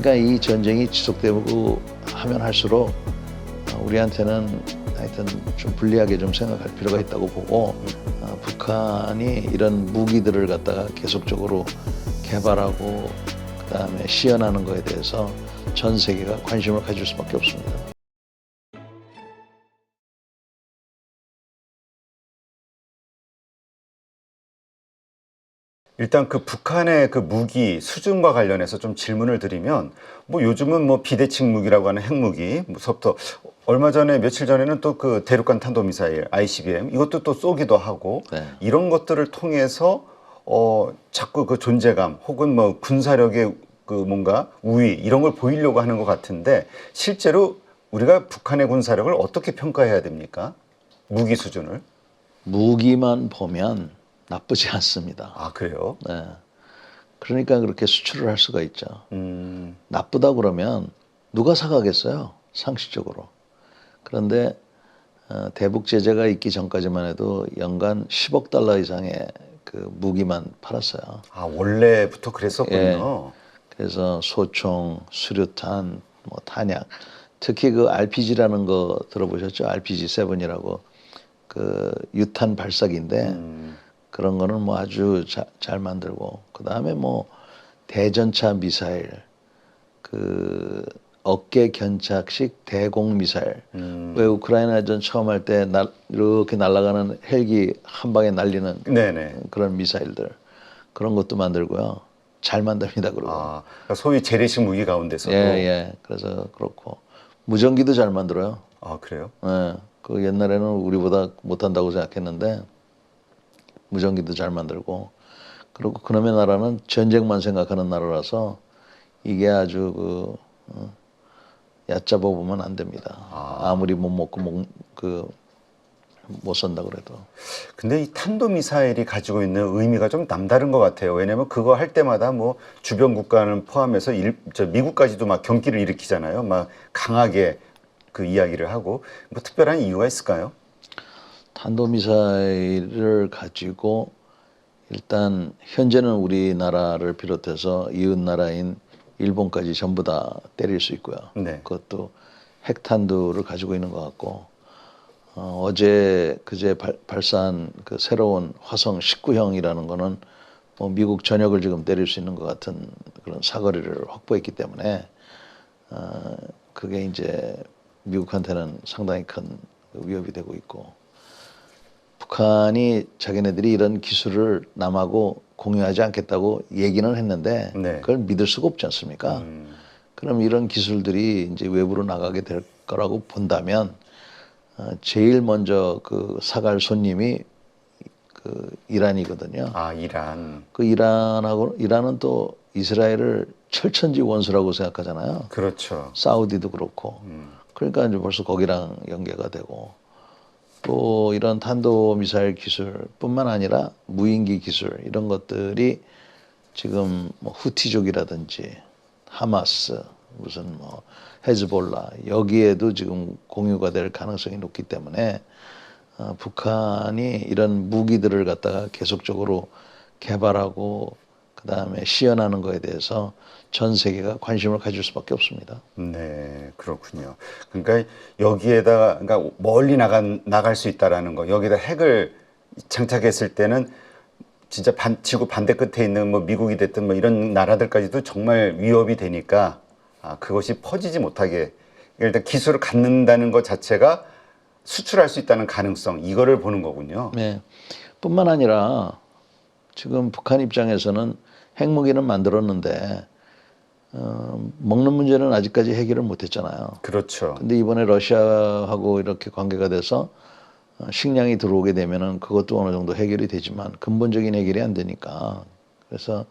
그러니까 이 전쟁이 지속되고 하면 할수록 우리한테는 하여튼 좀 불리하게 좀 생각할 필요가 있다고 보고 북한이 이런 무기들을 갖다가 계속적으로 개발하고 그다음에 시연하는 거에 대해서 전 세계가 관심을 가질 수밖에 없습니다. 일단 그 북한의 그 무기 수준과 관련해서 좀 질문을 드리면, 뭐 요즘은 뭐 비대칭 무기라고 하는 핵무기, 뭐부터 얼마 전에 며칠 전에는 또 그 대륙간 탄도미사일 ICBM 이것도 또 쏘기도 하고, 네. 이런 것들을 통해서 자꾸 그 존재감 혹은 뭐 군사력의 그 뭔가 우위 이런 걸 보이려고 하는 것 같은데, 실제로 우리가 북한의 군사력을 어떻게 평가해야 됩니까? 무기 수준을? 무기만 보면 나쁘지 않습니다. 아, 그래요? 네. 그러니까 그렇게 수출을 할 수가 있죠. 나쁘다 그러면 누가 사가겠어요? 상식적으로. 그런데 대북 제재가 있기 전까지만 해도 연간 10억 달러 이상의 그 무기만 팔았어요. 아, 원래부터 예. 그랬었군요. 그래서 소총, 수류탄, 뭐 탄약, 특히 그 RPG라는 거 들어보셨죠? RPG-7이라고 그 유탄 발사기인데 그런 거는 뭐 아주 잘 만들고 그다음에 뭐 대전차 미사일, 그 어깨 견착식 대공 미사일. 왜 우크라이나전 처음 할 때 이렇게 날아가는 헬기 한 방에 날리는 네네. 그런 미사일들 그런 것도 만들고요. 잘 만듭니다. 그리고 아, 그러니까 소위 재래식 무기 가운데서도. 예. 그래서 그렇고 무전기도 잘 만들어요. 아, 그래요? 예. 그 옛날에는 우리보다 못한다고 생각했는데 무전기도 잘 만들고 그리고 그놈의 나라는 전쟁만 생각하는 나라라서 이게 아주 얕잡아 보면 안 됩니다. 아무리 못 먹고 못 산다 그래도. 근데 이 탄도미사일이 가지고 있는 의미가 좀 남다른 것 같아요. 왜냐면 그거 할 때마다 뭐 주변 국가는 포함해서 미국까지도 막 경기를 일으키잖아요. 막 강하게 그 이야기를 하고. 뭐 특별한 이유가 있을까요? 탄도미사일을 가지고 일단 현재는 우리나라를 비롯해서 이웃 나라인 일본까지 전부 다 때릴 수 있고요. 네. 그것도 핵탄두를 가지고 있는 것 같고 어제 그제 발사한 그 새로운 화성 19형이라는 거는 뭐 미국 전역을 지금 때릴 수 있는 것 같은 그런 사거리를 확보했기 때문에 그게 이제 미국한테는 상당히 큰 위협이 되고 있고 북한이 자기네들이 이런 기술을 남하고 공유하지 않겠다고 얘기는 했는데 네. 그걸 믿을 수가 없지 않습니까? 그럼 이런 기술들이 이제 외부로 나가게 될 거라고 본다면 제일 먼저 그 사갈 손님이 그 이란이거든요. 아, 이란. 그 이란은 또 이스라엘을 철천지 원수라고 생각하잖아요. 그렇죠. 사우디도 그렇고. 그러니까 이제 벌써 거기랑 연계가 되고 또 이런 탄도미사일 기술뿐만 아니라 무인기 기술 이런 것들이 지금 뭐 후티족이라든지 하마스 무슨 뭐 헤즈볼라 여기에도 지금 공유가 될 가능성이 높기 때문에 북한이 이런 무기들을 갖다가 계속적으로 개발하고 그다음에 시연하는 거에 대해서 전 세계가 관심을 가질 수밖에 없습니다. 네, 그렇군요. 그러니까 여기에다 그러니까 멀리 나갈 수 있다라는 거. 여기다 핵을 장착했을 때는 진짜 지구 반대 끝에 있는 뭐 미국이 됐든 뭐 이런 나라들까지도 정말 위협이 되니까 그것이 퍼지지 못하게 일단 기술을 갖는다는 것 자체가 수출할 수 있다는 가능성 이거를 보는 거군요. 네. 뿐만 아니라 지금 북한 입장에서는 핵무기는 만들었는데 먹는 문제는 아직까지 해결을 못했잖아요. 그렇죠. 근데 이번에 러시아하고 이렇게 관계가 돼서 식량이 들어오게 되면은 그것도 어느 정도 해결이 되지만 근본적인 해결이 안 되니까 그래서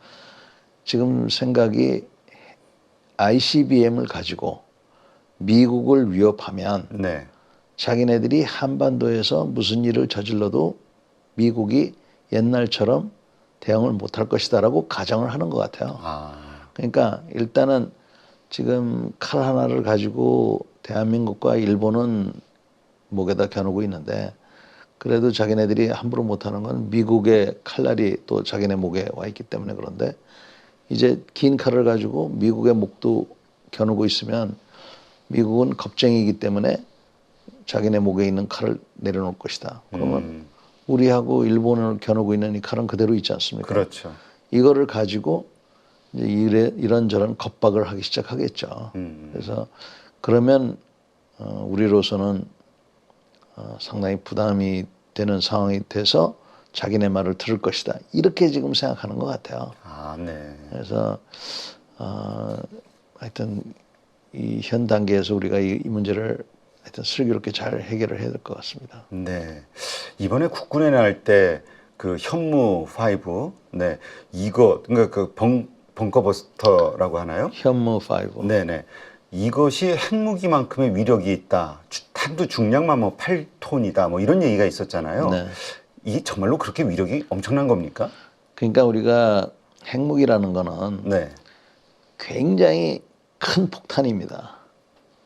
지금 생각이 ICBM을 가지고 미국을 위협하면 네. 자기네들이 한반도에서 무슨 일을 저질러도 미국이 옛날처럼 대응을 못할 것이다라고 가정을 하는 것 같아요. 그러니까 일단은 지금 칼 하나를 가지고 대한민국과 일본은 목에다 겨누고 있는데 그래도 자기네들이 함부로 못하는 건 미국의 칼날이 또 자기네 목에 와 있기 때문에 그런데 이제 긴 칼을 가지고 미국의 목도 겨누고 있으면 미국은 겁쟁이기 때문에 자기네 목에 있는 칼을 내려놓을 것이다. 그러면 우리하고 일본을 겨누고 있는 이 칼은 그대로 있지 않습니까? 그렇죠. 이거를 가지고 이제 이런저런 겁박을 하기 시작하겠죠. 그래서 그러면 우리로서는 상당히 부담이 되는 상황이 돼서 자기네 말을 들을 것이다. 이렇게 지금 생각하는 것 같아요. 아, 네. 그래서 하여튼 이 현 단계에서 우리가 이 문제를 하여튼 슬기롭게 잘 해결을 해야 될 것 같습니다. 네. 이번에 국군에 나갈 때 그 현무 5, 네. 이거, 그러니까 그 벙커버스터라고 하나요? 현무 5. 네네. 이것이 핵무기만큼의 위력이 있다. 탄두 중량만 뭐 8톤이다. 뭐 이런 얘기가 있었잖아요. 네. 이게 정말로 그렇게 위력이 엄청난 겁니까? 그러니까 우리가 핵무기라는 거는 네. 굉장히 큰 폭탄입니다.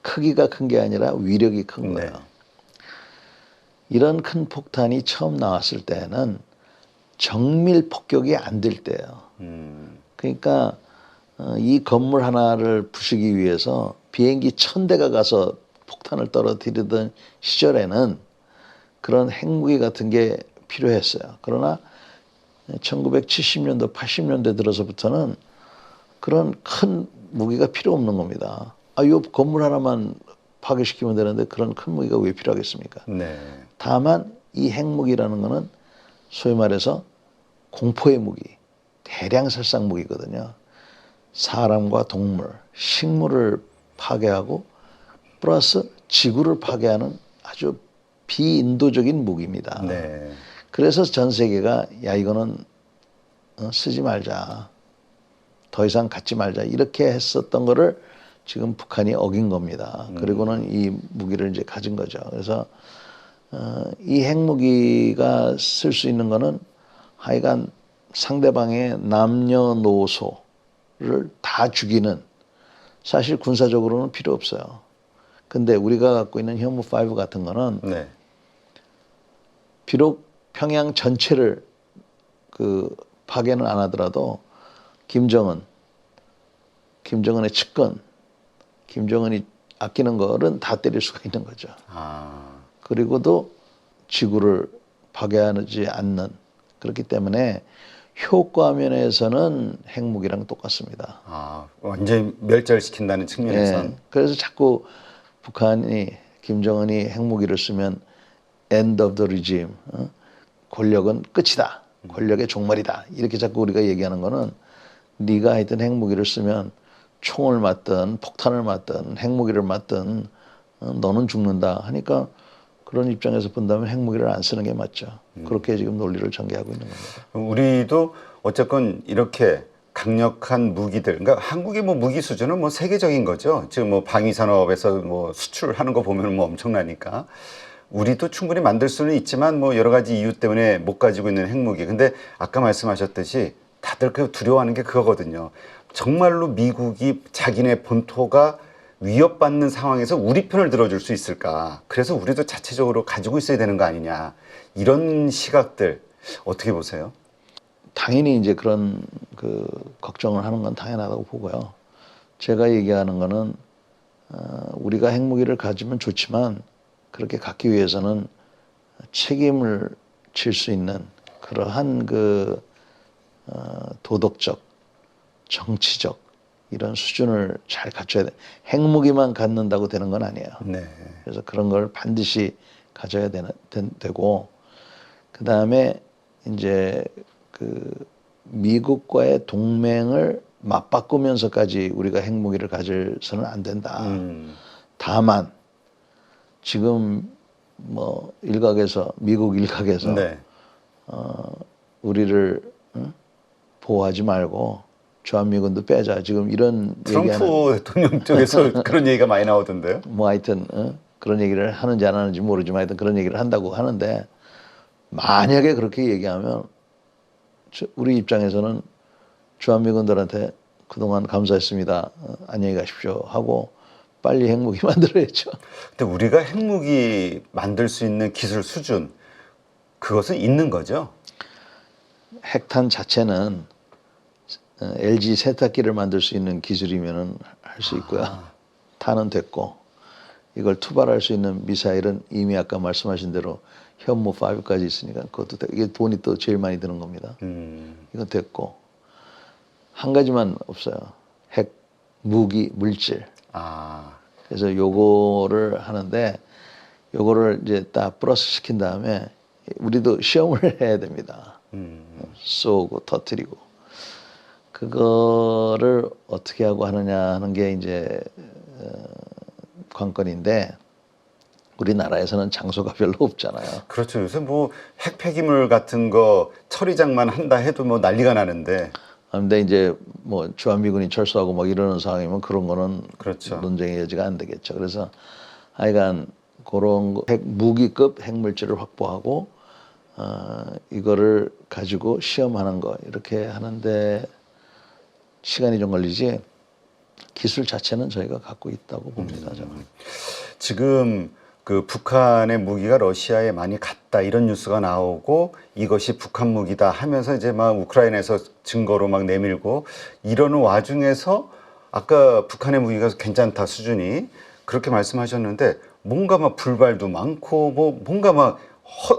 크기가 큰 게 아니라 위력이 큰 거예요. 네. 이런 큰 폭탄이 처음 나왔을 때는 정밀 폭격이 안 될 때예요. 그러니까 이 건물 하나를 부수기 위해서 비행기 1000대가 가서 폭탄을 떨어뜨리던 시절에는 그런 핵무기 같은 게 필요했어요. 그러나 1970년도, 80년대 들어서부터는 그런 큰 무기가 필요 없는 겁니다. 이 건물 하나만 파괴시키면 되는데 그런 큰 무기가 왜 필요하겠습니까? 네. 다만 이 핵무기라는 거는 소위 말해서 공포의 무기, 대량 살상 무기거든요. 사람과 동물, 식물을 파괴하고 플러스 지구를 파괴하는 아주 비인도적인 무기입니다. 네. 그래서 전 세계가 야 이거는 쓰지 말자. 더 이상 갖지 말자. 이렇게 했었던 거를 지금 북한이 어긴 겁니다. 그리고는 이 무기를 이제 가진 거죠. 그래서 이 핵무기가 쓸 수 있는 거는 하여간 상대방의 남녀노소를 다 죽이는 사실 군사적으로는 필요 없어요. 근데 우리가 갖고 있는 현무5 같은 거는 네. 비록 평양 전체를 그 파괴는 안 하더라도 김정은의 측근, 김정은이 아끼는 거는 다 때릴 수가 있는 거죠. 아. 그리고도 지구를 파괴하지 않는 그렇기 때문에 효과 면에서는 핵무기랑 똑같습니다. 아, 완전히 멸절시킨다는 측면에선. 예, 그래서 자꾸 북한이 김정은이 핵무기를 쓰면 end of the regime, 권력은 끝이다, 권력의 종말이다 이렇게 자꾸 우리가 얘기하는 거는 네가 하여튼 핵무기를 쓰면 총을 맞든 폭탄을 맞든 핵무기를 맞든 너는 죽는다 하니까 그런 입장에서 본다면 핵무기를 안 쓰는 게 맞죠. 그렇게 지금 논리를 전개하고 있는 겁니다. 우리도 어쨌건 이렇게 강력한 무기들, 그러니까 한국의 뭐 무기 수준은 뭐 세계적인 거죠. 지금 뭐 방위 산업에서 뭐 수출하는 거 보면 뭐 엄청나니까. 우리도 충분히 만들 수는 있지만 뭐 여러 가지 이유 때문에 못 가지고 있는 핵무기. 근데 아까 말씀하셨듯이 다들 그 두려워하는 게 그거거든요. 정말로 미국이 자기네 본토가 위협받는 상황에서 우리 편을 들어줄 수 있을까? 그래서 우리도 자체적으로 가지고 있어야 되는 거 아니냐? 이런 시각들 어떻게 보세요? 당연히 이제 그런 그 걱정을 하는 건 당연하다고 보고요. 제가 얘기하는 거는 우리가 핵무기를 가지면 좋지만 그렇게 갖기 위해서는 책임을 질 수 있는 그러한 그 도덕적, 정치적 이런 수준을 잘 갖춰야 돼. 핵무기만 갖는다고 되는 건 아니에요. 네. 그래서 그런 걸 반드시 가져야 되고, 그 다음에 이제 그 미국과의 동맹을 맞바꾸면서까지 우리가 핵무기를 가져서는 안 된다. 다만 지금 뭐 일각에서 미국 일각에서 네. 우리를 보호하지 말고 주한미군도 빼자. 지금 이런 트럼프 얘기하는 대통령 쪽에서 그런 얘기가 많이 나오던데요. 뭐 하여튼 그런 얘기를 하는지 안 하는지 모르지만 하여튼 그런 얘기를 한다고 하는데 만약에 그렇게 얘기하면 우리 입장에서는 주한미군들한테 그동안 감사했습니다. 안녕히 가십시오 하고 빨리 핵무기 만들어야죠. 근데 우리가 핵무기 만들 수 있는 기술 수준 그것은 있는 거죠. 핵탄 자체는 LG 세탁기를 만들 수 있는 기술이면은 할 수 있고요. 탄은 됐고 이걸 투발할 수 있는 미사일은 이미 아까 말씀하신 대로 현무 5까지 있으니까 그것도 이게 돈이 또 제일 많이 드는 겁니다. 이건 됐고 한 가지만 없어요. 핵 무기 물질. 아, 그래서 요거를 하는데 요거를 이제 딱 플러스 시킨 다음에 우리도 시험을 해야 됩니다. 쏘고 터뜨리고 그거를 어떻게 하고 하느냐 하는 게 이제 관건인데 우리나라에서는 장소가 별로 없잖아요. 그렇죠. 요새 뭐 핵폐기물 같은 거 처리장만 한다 해도 뭐 난리가 나는데. 근데 이제 뭐 주한미군이 철수하고 뭐 이러는 상황이면 그런 거는 그렇죠. 논쟁의 여지가 안 되겠죠. 그래서 하여간 그런 핵 무기급 핵물질을 확보하고 이거를 가지고 시험하는 거 이렇게 하는데 시간이 좀 걸리지 기술 자체는 저희가 갖고 있다고 봅니다. 저는. 지금 그 북한의 무기가 러시아에 많이 갔다 이런 뉴스가 나오고 이것이 북한 무기다 하면서 이제 막 우크라이나에서 증거로 막 내밀고 이러는 와중에서 아까 북한의 무기가 괜찮다 수준이 그렇게 말씀하셨는데 뭔가 막 불발도 많고 뭐 뭔가 막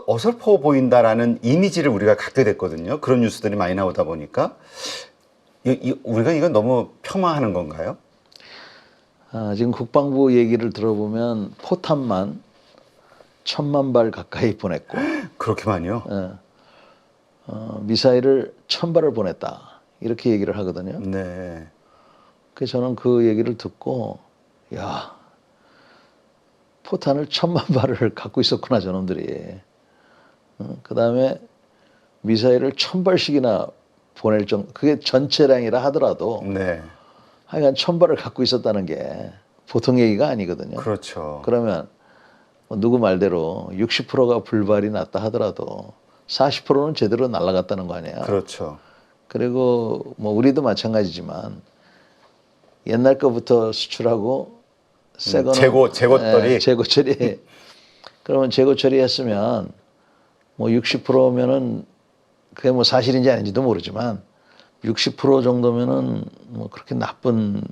어설퍼 보인다라는 이미지를 우리가 갖게 됐거든요. 그런 뉴스들이 많이 나오다 보니까 우리가 이건 너무 폄하하는 건가요? 지금 국방부 얘기를 들어보면 포탄만 1,000만 발 가까이 보냈고 그렇게 많이요? 미사일을 1,000발을 보냈다 이렇게 얘기를 하거든요. 네. 그래서 저는 그 얘기를 듣고 야 포탄을 1,000만 발을 갖고 있었구나 저놈들이. 그 다음에 미사일을 1,000발씩이나 보낼 정도 그게 전체량이라 하더라도 네. 하여간 1,000발을 갖고 있었다는 게 보통 얘기가 아니거든요. 그렇죠. 그러면 누구 말대로 60%가 불발이 났다 하더라도 40%는 제대로 날아갔다는 거 아니에요. 그렇죠. 그리고 뭐 우리도 마찬가지지만 옛날 거부터 수출하고 새 거는 재고 재고 처리. 그러면 재고 처리했으면 뭐 60%면은 그게 뭐 사실인지 아닌지도 모르지만 60% 정도면은 뭐 그렇게 나쁜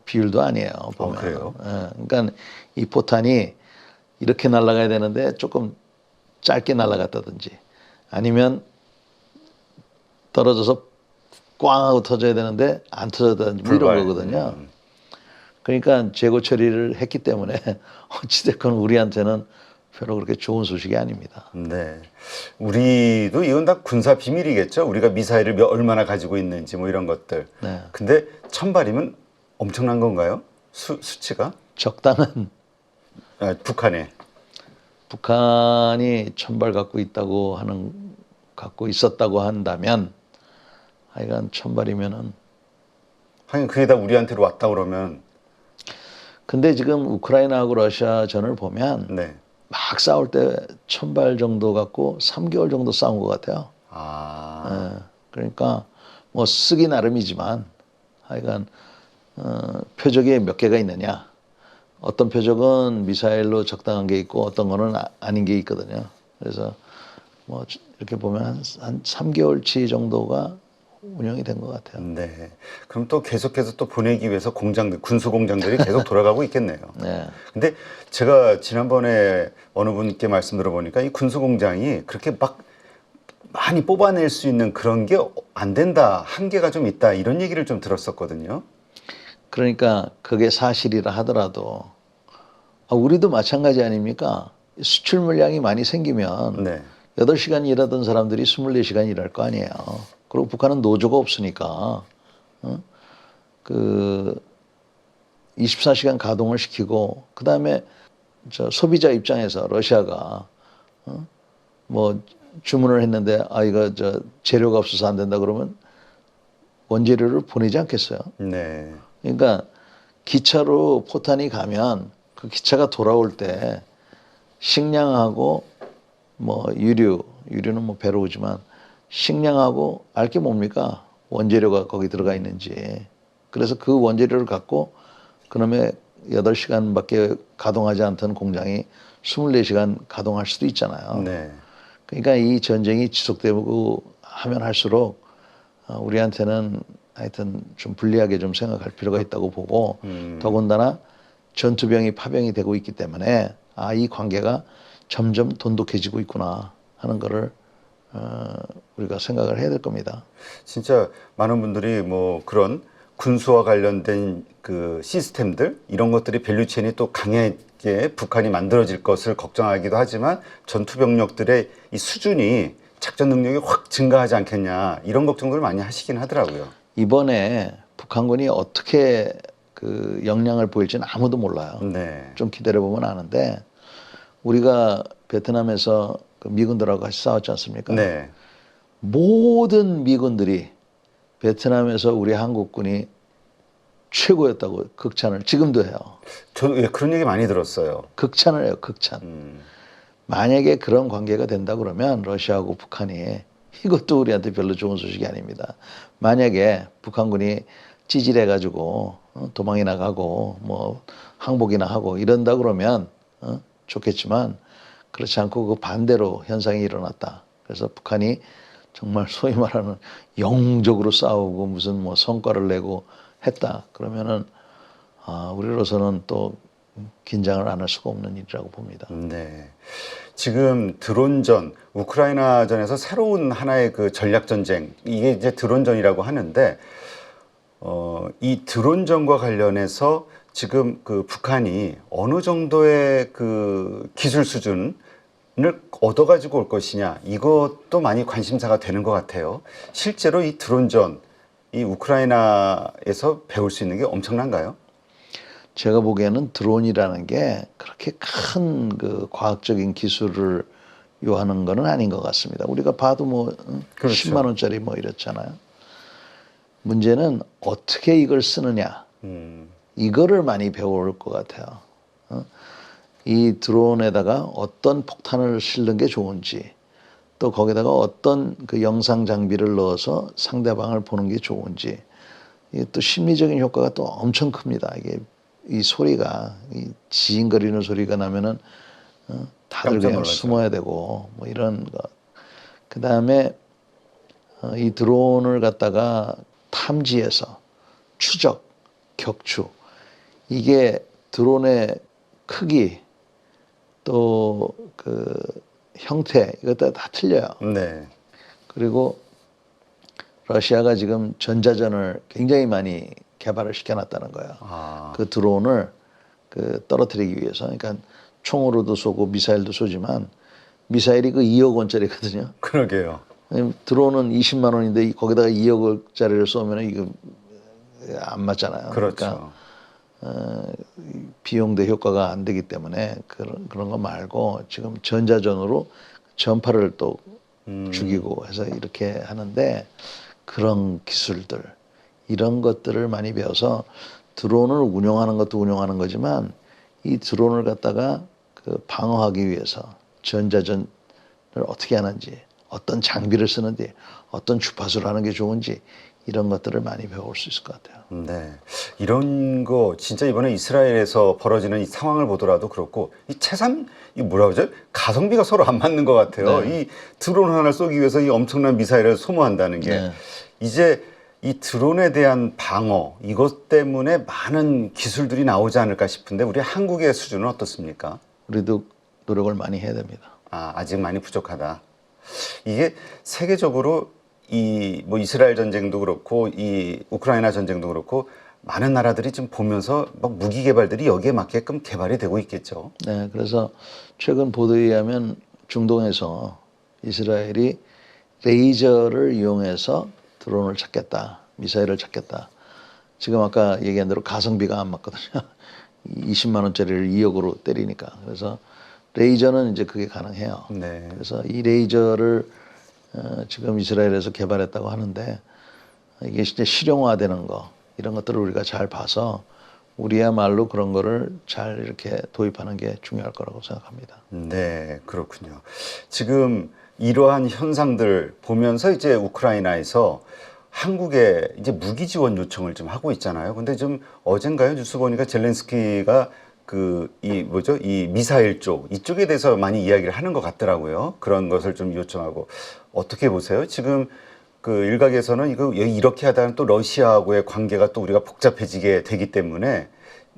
비율도 아니에요. 보면. 그래요? 그러니까 이 포탄이 이렇게 날아가야 되는데 조금 짧게 날아갔다든지 아니면 떨어져서 꽝 하고 터져야 되는데 안 터졌다든지 뭐 이런 거거든요. 그러니까 재고 처리를 했기 때문에 어찌됐건 우리한테는 별로 그렇게 좋은 소식이 아닙니다. 네. 우리도 이건 다 군사 비밀이겠죠. 우리가 미사일을 얼마나 가지고 있는지 뭐 이런 것들. 네. 근데 1,000발이면 엄청난 건가요? 수치가? 적당한 북한에. 북한이 1,000발 갖고 있었다고 한다면 하여간 1,000발이면은 하긴 그게 다 우리한테로 왔다 그러면 근데 지금 우크라이나하고 러시아전을 보면 네. 막 싸울 때 1,000발 정도 갖고 3개월 정도 싸운 것 같아요. 그러니까 뭐 쓰기 나름이지만 하여간 표적이 몇 개가 있느냐. 어떤 표적은 미사일로 적당한 게 있고 어떤 거는 아닌 게 있거든요. 그래서 뭐 이렇게 보면 한 3개월치 정도가 운영이 된 것 같아요. 네. 그럼 또 계속해서 또 보내기 위해서 군수 공장들이 계속 돌아가고 있겠네요. 네. 근데 제가 지난번에 어느 분께 말씀 들어보니까 이 군수 공장이 그렇게 막 많이 뽑아낼 수 있는 그런 게 안 된다, 한계가 좀 있다 이런 얘기를 좀 들었었거든요. 그러니까 그게 사실이라 하더라도 우리도 마찬가지 아닙니까? 수출 물량이 많이 생기면 네. 8시간 일하던 사람들이 24시간 일할 거 아니에요. 그리고 북한은 노조가 없으니까 그 24시간 가동을 시키고 그다음에 저 소비자 입장에서 러시아가 뭐 주문을 했는데 이거 저 재료가 없어서 안 된다 그러면 원재료를 보내지 않겠어요? 네. 그러니까 기차로 포탄이 가면 그 기차가 돌아올 때 식량하고 뭐 유류는 뭐 배로 오지만 식량하고 알 게 뭡니까? 원재료가 거기 들어가 있는지. 그래서 그 원재료를 갖고 그놈의 8시간밖에 가동하지 않던 공장이 24시간 가동할 수도 있잖아요. 네. 그러니까 이 전쟁이 지속되고 하면 할수록 우리한테는 하여튼 좀 불리하게 좀 생각할 필요가 있다고 보고 더군다나 전투병이 파병이 되고 있기 때문에 이 관계가 점점 돈독해지고 있구나 하는 거를 우리가 생각을 해야 될 겁니다. 진짜 많은 분들이 뭐 그런 군수와 관련된 그 시스템들 이런 것들이 밸류체인이 또 강하게 북한이 만들어질 것을 걱정하기도 하지만 전투 병력들의 이 수준이 작전 능력이 확 증가하지 않겠냐 이런 걱정들을 많이 하시긴 하더라고요. 이번에 북한군이 어떻게 그 역량을 보일지는 아무도 몰라요. 네. 좀 기다려보면 아는데 우리가 베트남에서 그 미군들하고 같이 싸웠지 않습니까? 네. 모든 미군들이 베트남에서 우리 한국군이 최고였다고 극찬을 지금도 해요. 저도 예, 그런 얘기 많이 들었어요. 극찬을 해요. 극찬. 만약에 그런 관계가 된다 그러면 러시아하고 북한이 이것도 우리한테 별로 좋은 소식이 아닙니다. 만약에 북한군이 찌질해가지고 도망이 나가고 뭐 항복이나 하고 이런다 그러면 좋겠지만 그렇지 않고 그 반대로 현상이 일어났다. 그래서 북한이 정말 소위 말하는 영웅적으로 싸우고 무슨 뭐 성과를 내고 했다. 그러면은 우리로서는 또 긴장을 안 할 수가 없는 일이라고 봅니다. 네. 지금 드론전, 우크라이나전에서 새로운 하나의 그 전략 전쟁, 이게 이제 드론전이라고 하는데, 이 드론전과 관련해서 지금 그 북한이 어느 정도의 그 기술 수준을 얻어가지고 올 것이냐, 이것도 많이 관심사가 되는 것 같아요. 실제로 이 드론전, 이 우크라이나에서 배울 수 있는 게 엄청난가요? 제가 보기에는 드론이라는 게 그렇게 큰 그 과학적인 기술을 요하는 거는 아닌 것 같습니다. 우리가 봐도 뭐 그렇죠. 10만 원짜리 뭐 이렇잖아요. 문제는 어떻게 이걸 쓰느냐. 이거를 많이 배울 것 같아요. 이 드론에다가 어떤 폭탄을 실는 게 좋은지 또 거기다가 어떤 그 영상 장비를 넣어서 상대방을 보는 게 좋은지 이게 또 심리적인 효과가 또 엄청 큽니다. 이게 이 소리가 이 지잉거리는 소리가 나면은 다들 깜짝 그냥 놀라죠. 숨어야 되고 뭐 이런 거. 그 다음에 이 드론을 갖다가 탐지해서 추적, 격추 이게 드론의 크기 또 그 형태 이것도 다 틀려요. 네. 그리고 러시아가 지금 전자전을 굉장히 많이 개발을 시켜놨다는 거예요. 그 드론을 그 떨어뜨리기 위해서. 그러니까 총으로도 쏘고 미사일도 쏘지만 미사일이 그 2억 원짜리거든요. 그러게요. 드론은 20만 원인데 거기다가 2억 원짜리를 쏘면 이거 안 맞잖아요. 그렇죠. 그러니까 비용 대 효과가 안 되기 때문에 그런 거 말고 지금 전자전으로 전파를 또 죽이고 해서 이렇게 하는데 그런 기술들 이런 것들을 많이 배워서 드론을 운영하는 것도 운영하는 거지만 이 드론을 갖다가 그 방어하기 위해서 전자전을 어떻게 하는지 어떤 장비를 쓰는지 어떤 주파수를 하는 게 좋은지 이런 것들을 많이 배울 수 있을 것 같아요. 네. 이런 거 진짜 이번에 이스라엘에서 벌어지는 이 상황을 보더라도 그렇고 이 이 뭐라 그러죠? 가성비가 서로 안 맞는 것 같아요. 네. 이 드론 하나를 쏘기 위해서 이 엄청난 미사일을 소모한다는 게 네. 이제 이 드론에 대한 방어 이것 때문에 많은 기술들이 나오지 않을까 싶은데 우리 한국의 수준은 어떻습니까? 우리도 노력을 많이 해야 됩니다. 아직 많이 부족하다. 이게 세계적으로 이 뭐 이스라엘 전쟁도 그렇고 이 우크라이나 전쟁도 그렇고 많은 나라들이 좀 보면서 막 무기 개발들이 여기에 맞게끔 개발이 되고 있겠죠. 네, 그래서 최근 보도에 의하면 중동에서 이스라엘이 레이저를 이용해서 드론을 찾겠다, 미사일을 찾겠다. 지금 아까 얘기한 대로 가성비가 안 맞거든요. 20만 원짜리를 2억으로 때리니까. 그래서 레이저는 이제 그게 가능해요. 네. 그래서 이 레이저를 지금 이스라엘에서 개발했다고 하는데 이게 진짜 실용화되는 거 이런 것들을 우리가 잘 봐서 우리야말로 그런 거를 잘 이렇게 도입하는 게 중요할 거라고 생각합니다. 네, 그렇군요. 지금 이러한 현상들 보면서 이제 우크라이나에서 한국에 이제 무기 지원 요청을 좀 하고 있잖아요. 근데 좀 어젠가요? 뉴스 보니까 젤렌스키가 이 미사일 쪽 이쪽에 대해서 많이 이야기를 하는 것 같더라고요. 그런 것을 좀 요청하고 어떻게 보세요? 지금 그 일각에서는 이거 이렇게 하다가는 또 러시아하고의 관계가 또 우리가 복잡해지게 되기 때문에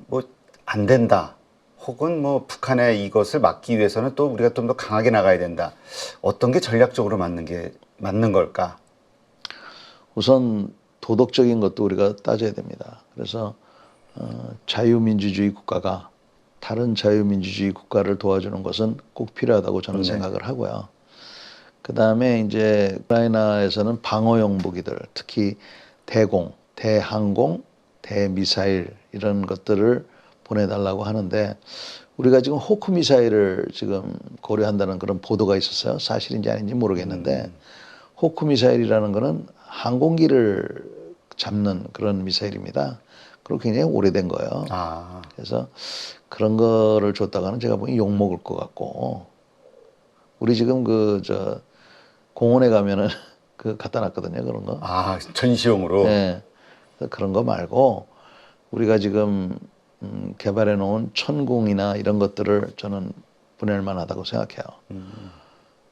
뭐 안 된다. 혹은 뭐 북한의 이것을 막기 위해서는 또 우리가 좀 더 강하게 나가야 된다. 어떤 게 전략적으로 맞는 걸까? 우선 도덕적인 것도 우리가 따져야 됩니다. 그래서 자유민주주의 국가가 다른 자유민주주의 국가를 도와주는 것은 꼭 필요하다고 저는 네. 생각을 하고요. 그 다음에 이제 우크라이나에서는 방어용 무기들, 특히 대공, 대항공, 대미사일 이런 것들을 보내달라고 하는데 우리가 지금 호크 미사일을 지금 고려한다는 그런 보도가 있었어요. 사실인지 아닌지 모르겠는데 호크 미사일이라는 거는 항공기를 잡는 그런 미사일입니다. 그리고 굉장히 오래된 거예요. 아, 그래서 그런 거를 줬다가는 제가 보기 욕 먹을 것 같고 우리 지금 공원에 가면은 그 갖다 놨거든요. 그런 거. 전시용으로. 네. 그런 거 말고 우리가 지금 개발해 놓은 천궁이나 이런 것들을 저는 보낼 만하다고 생각해요.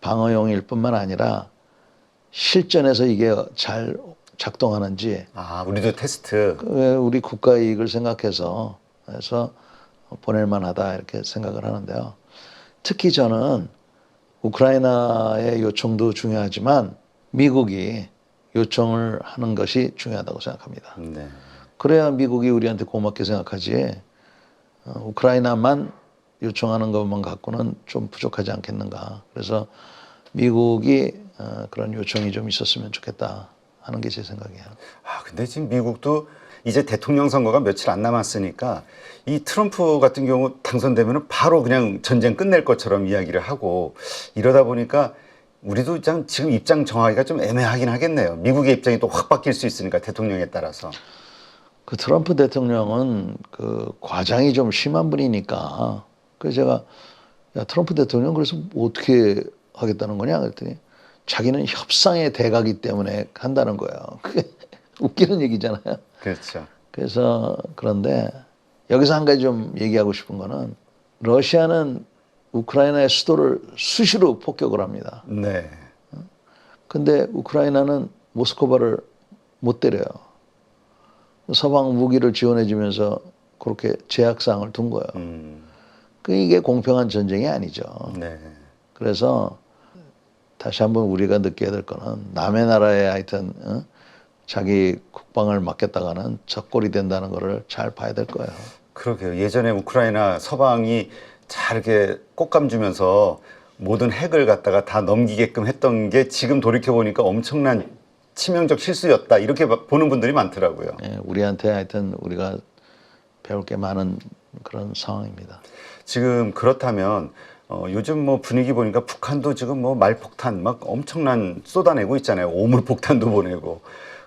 방어용일 뿐만 아니라 실전에서 이게 잘 작동하는지 우리도 테스트. 우리 국가 이익을 생각해서 해서 보낼 만하다 이렇게 생각을 하는데요. 특히 저는 우크라이나의 요청도 중요하지만 미국이 요청을 하는 것이 중요하다고 생각합니다. 네. 그래야 미국이 우리한테 고맙게 생각하지 우크라이나만 요청하는 것만 갖고는 좀 부족하지 않겠는가. 그래서 미국이 그런 요청이 좀 있었으면 좋겠다 하는 게 제 생각이에요. 근데 지금 미국도 이제 대통령 선거가 며칠 안 남았으니까 이 트럼프 같은 경우 당선되면 바로 그냥 전쟁 끝낼 것처럼 이야기를 하고 이러다 보니까 우리도 지금 입장 정하기가 좀 애매하긴 하겠네요. 미국의 입장이 또 확 바뀔 수 있으니까 대통령에 따라서. 그 트럼프 대통령은 그 과장이 좀 심한 분이니까 그래서 제가 야 트럼프 대통령 그래서 뭐 어떻게 하겠다는 거냐 그랬더니 자기는 협상의 대가기 때문에 한다는 거예요. 그게 웃기는 얘기잖아요. 그렇죠. 그래서 그런데 여기서 한 가지 좀 얘기하고 싶은 거는 러시아는 우크라이나의 수도를 수시로 폭격을 합니다. 네. 근데 우크라이나는 모스크바를 못 때려요. 서방 무기를 지원해 주면서 그렇게 제약사항을 둔 거예요. 이게 공평한 전쟁이 아니죠. 네. 그래서 다시 한번 우리가 느껴야 될 거는 남의 나라에 하여튼 자기 국방을 맡겼다가는 적골이 된다는 거를 잘 봐야 될 거예요. 그러게요. 예전에 우크라이나 서방이 잘 이렇게 꽃감 주면서 모든 핵을 갖다가 다 넘기게끔 했던 게 지금 돌이켜보니까 엄청난 치명적 실수였다. 이렇게 보는 분들이 많더라고요. 예, 우리한테 하여튼 우리가 배울 게 많은 그런 상황입니다. 지금 그렇다면 요즘 뭐 분위기 보니까 북한도 지금 뭐 말폭탄 막 엄청난 쏟아내고 있잖아요. 오물폭탄도 보내고.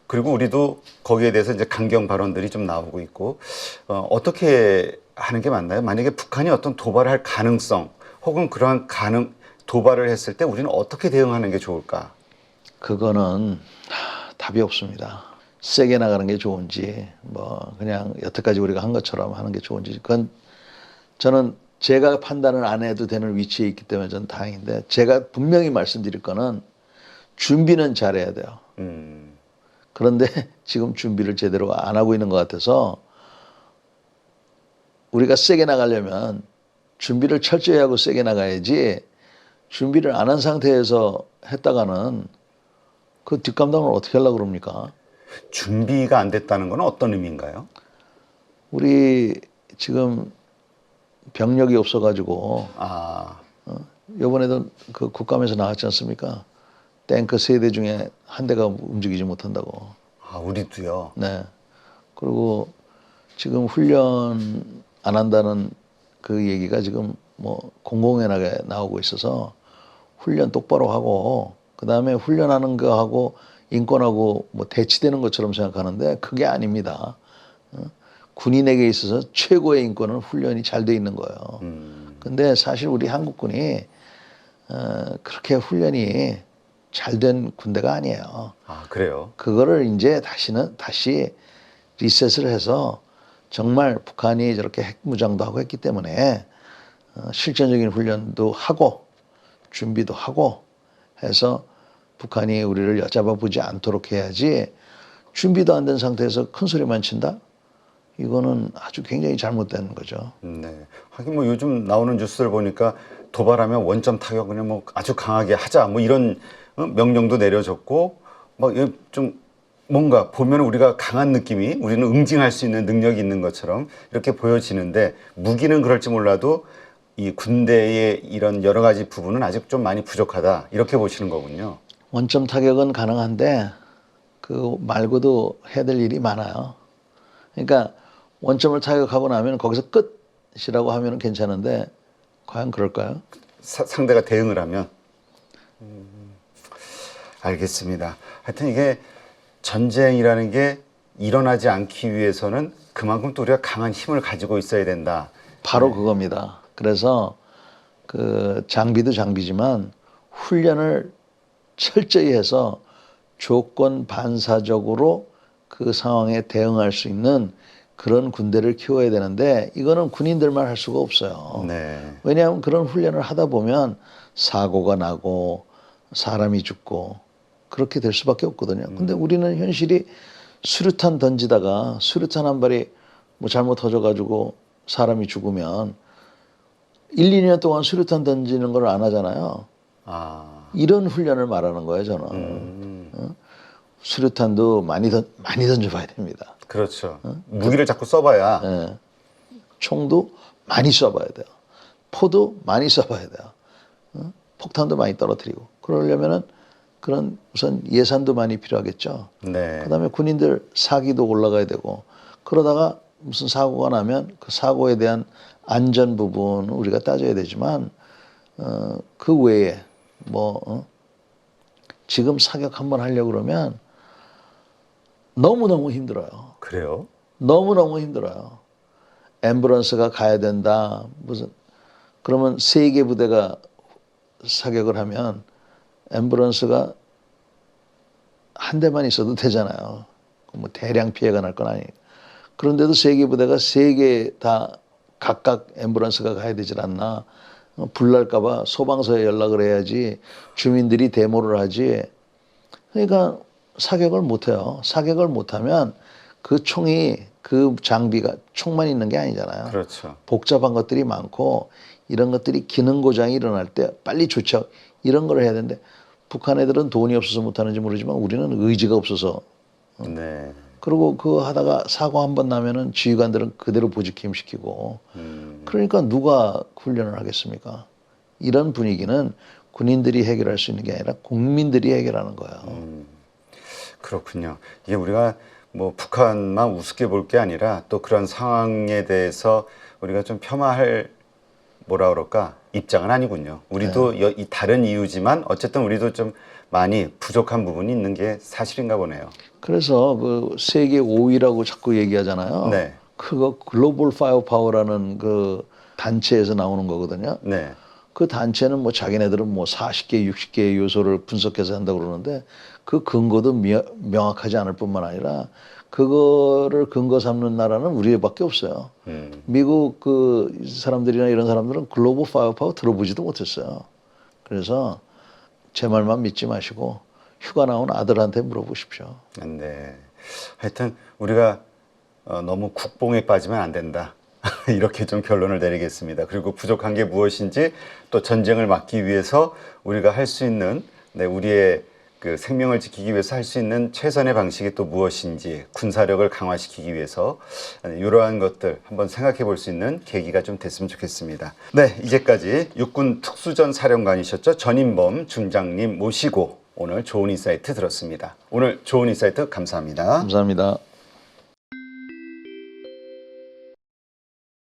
그리고 우리도 거기에 대해서 이제 강경 발언들이 좀 나오고 있고 어떻게 하는 게 맞나요? 만약에 북한이 어떤 도발을 할 가능성 혹은 그러한 도발을 했을 때 우리는 어떻게 대응하는 게 좋을까? 그거는 답이 없습니다. 세게 나가는 게 좋은지 뭐 그냥 여태까지 우리가 한 것처럼 하는 게 좋은지 그건 저는 제가 판단을 안 해도 되는 위치에 있기 때문에 저는 다행인데 제가 분명히 말씀드릴 거는 준비는 잘해야 돼요. 그런데 지금 준비를 제대로 안 하고 있는 것 같아서 우리가 세게 나가려면 준비를 철저히 하고 세게 나가야지 준비를 안 한 상태에서 했다가는 그 뒷감당을 어떻게 하려고 그럽니까? 준비가 안 됐다는 건 어떤 의미인가요? 우리 지금 병력이 없어가지고 이번에도 그 국감에서 나왔지 않습니까? 탱크 3대 중에 한 대가 움직이지 못한다고. 우리도요. 네. 그리고 지금 훈련 안 한다는 그 얘기가 지금 뭐 공공연하게 나오고 있어서 훈련 똑바로 하고 그다음에 훈련하는 거하고 인권하고 뭐 대치되는 것처럼 생각하는데 그게 아닙니다. 군인에게 있어서 최고의 인권은 훈련이 잘 돼 있는 거예요. 근데 사실 우리 한국군이 그렇게 훈련이 잘 된 군대가 아니에요. 그래요? 그거를 이제 다시 리셋을 해서 정말 북한이 저렇게 핵무장도 하고 했기 때문에 실전적인 훈련도 하고 준비도 하고 해서 북한이 우리를 엿잡아 보지 않도록 해야지 준비도 안 된 상태에서 큰 소리만 친다? 이거는 아주 굉장히 잘못된 거죠. 네. 하긴 뭐 요즘 나오는 뉴스를 보니까 도발하면 원점 타격 그냥 뭐 아주 강하게 하자 뭐 이런 명령도 내려졌고 막 좀 뭔가 보면 우리가 강한 느낌이 우리는 응징할 수 있는 능력이 있는 것처럼 이렇게 보여지는데 무기는 그럴지 몰라도 이 군대의 이런 여러 가지 부분은 아직 좀 많이 부족하다 이렇게 보시는 거군요. 원점 타격은 가능한데 그 말고도 해야 될 일이 많아요. 그러니까 원점을 타격하고 나면 거기서 끝이라고 하면 괜찮은데 과연 그럴까요? 상대가 대응을 하면 알겠습니다. 하여튼 이게 전쟁이라는 게 일어나지 않기 위해서는 그만큼 또 우리가 강한 힘을 가지고 있어야 된다. 바로 그겁니다. 그래서 그 장비도 장비지만 훈련을 철저히 해서 조건 반사적으로 그 상황에 대응할 수 있는 그런 군대를 키워야 되는데 이거는 군인들만 할 수가 없어요. 네. 왜냐하면 그런 훈련을 하다 보면 사고가 나고 사람이 죽고 그렇게 될 수밖에 없거든요. 근데 우리는 현실이 수류탄 던지다가 수류탄 한 발이 뭐 잘못 터져가지고 사람이 죽으면 1, 2년 동안 수류탄 던지는 걸 안 하잖아요. 아. 이런 훈련을 말하는 거예요, 저는. 수류탄도 많이 던져봐야 됩니다. 그렇죠. 무기를 자꾸 써봐야. 예. 총도 많이 쏴봐야 돼요. 포도 많이 쏴봐야 돼요. 폭탄도 많이 떨어뜨리고. 그러려면은 그런 우선 예산도 많이 필요하겠죠. 네. 그다음에 군인들 사기도 올라가야 되고 그러다가 무슨 사고가 나면 그 사고에 대한 안전 부분은 우리가 따져야 되지만 그 외에 지금 사격 한번 하려고 그러면 너무너무 힘들어요. 그래요? 너무너무 힘들어요. 앰뷸런스가 가야 된다. 그러면 3개 부대가 사격을 하면 앰뷸런스가 한 대만 있어도 되잖아요. 뭐 대량 피해가 날 건 아니에요. 그런데도 3개 부대가 3개 다 각각 앰뷸런스가 가야 되질 않나. 불 날까봐 소방서에 연락을 해야지 주민들이 데모를 하지. 그러니까 사격을 못해요. 사격을 못하면 그 총이 그 장비가 총만 있는 게 아니잖아요. 그렇죠. 복잡한 것들이 많고 이런 것들이 기능 고장이 일어날 때 빨리 조치하고 이런 걸 해야 되는데 북한 애들은 돈이 없어서 못하는지 모르지만 우리는 의지가 없어서 네. 그리고 그거 하다가 사고 한 번 나면은 지휘관들은 그대로 보직해임 시키고 그러니까 누가 훈련을 하겠습니까? 이런 분위기는 군인들이 해결할 수 있는 게 아니라 국민들이 해결하는 거예요. 그렇군요. 이게 우리가 뭐 북한만 우습게 볼 게 아니라 또 그런 상황에 대해서 우리가 좀 폄하할 뭐라 그럴까 입장은 아니군요. 우리도 이 다른 이유지만 어쨌든 우리도 좀 많이 부족한 부분이 있는 게 사실인가 보네요. 그래서 그 세계 5위라고 자꾸 얘기하잖아요. 네. 그거 글로벌 파이어 파워라는 그 단체에서 나오는 거거든요. 네. 그 단체는 뭐 자기네들은 뭐 40개, 60개의 요소를 분석해서 한다고 그러는데 그 근거도 명확하지 않을 뿐만 아니라 그거를 근거 삼는 나라는 우리밖에 없어요. 미국 그 사람들이나 이런 사람들은 글로벌 파이어 파워 들어보지도 못했어요. 그래서 제 말만 믿지 마시고 휴가 나온 아들한테 물어보십시오. 네. 하여튼 우리가 너무 국뽕에 빠지면 안 된다. 이렇게 좀 결론을 내리겠습니다. 그리고 부족한 게 무엇인지 또 전쟁을 막기 위해서 우리가 할 수 있는 우리의 그 생명을 지키기 위해서 할 수 있는 최선의 방식이 또 무엇인지 군사력을 강화시키기 위해서 이러한 것들 한번 생각해 볼 수 있는 계기가 좀 됐으면 좋겠습니다. 네, 이제까지 육군 특수전 사령관이셨죠. 전인범 중장님 모시고 오늘 좋은 인사이트 들었습니다. 오늘 좋은 인사이트 감사합니다. 감사합니다.